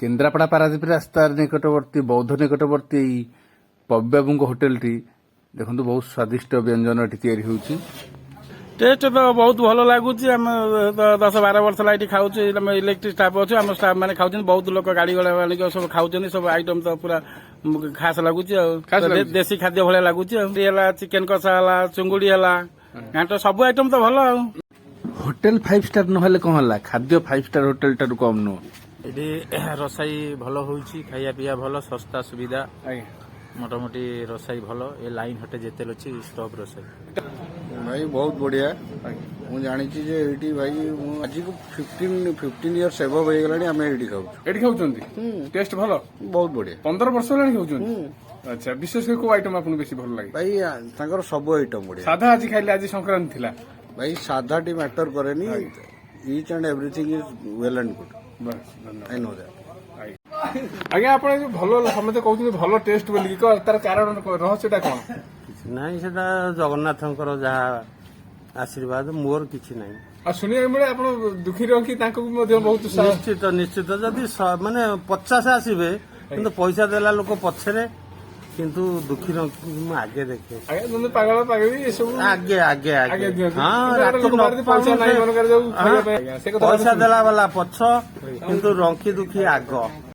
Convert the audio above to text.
केन्द्रापड़ा पारादीप रास्तार निकटवर्ती बौद्ध निकटवर्ती पब्बाबू होटेलटी देखो बहुत स्वादिष्ट व्यंजन तैयारी होउछि। टेस्ट तो बहुत भल लगुच आम 10-12 वर्ष लाइट खाऊ इलेक्ट्रिक स्टाफ अच्छे आम स्टाफ मैंने खाऊ बहुत लोग गाड़ी गड़ा वाले सब खाऊ सब आइटम तो पूरा खास लगुच देसी खाद्य भाया लगुच चिकेन कषा है चुंगुड़ी है घाट सब आइटम तो भल होटेल 5 स्टार नहले कौन है खाद्य 5 स्टार होटेल टारू कम नु ये रसाई भल हो खाया पीया भल सस्ता सुविधा मोटामोटी रसाई भल ये लाइन होटे जेतेल अच्छी स्टॉप रसाई भाई बहुत बढ़िया मुझे जानी भाई आज को 15 इयर्स एबव हो गलानी आम ये खाऊ टेस्ट भल बहुत बढ़िया 15 वर्ष होलानी अच्छा विशेष कर को आइटम आपको बेसी भल लागे भाई तांकर सब आइटम बढ़िया साधा आज खाइले आज संक्रांति थिला भाई साधा टी मैटर करेनी each and everything is well and good I know that आज्ञा आप भल समझे कहते भल टेस्ट बोलिकी तार कारण रहस्यटा कौन नाई से जगन्नाथंकर जहाँ आशीर्वाद मोर किसी नाई आ सुनिया मिले आप दुखी रखी बहुत निश्चित निश्चित जदि माने 50 आसबे किंतु पैसा देला लोक पछरे किंतु दुखी रखी आगे देखे आगे पागल पागल सब आगे आगे आगे पैसा पैसा देला वाला पछ किंतु रंकी दुखी आग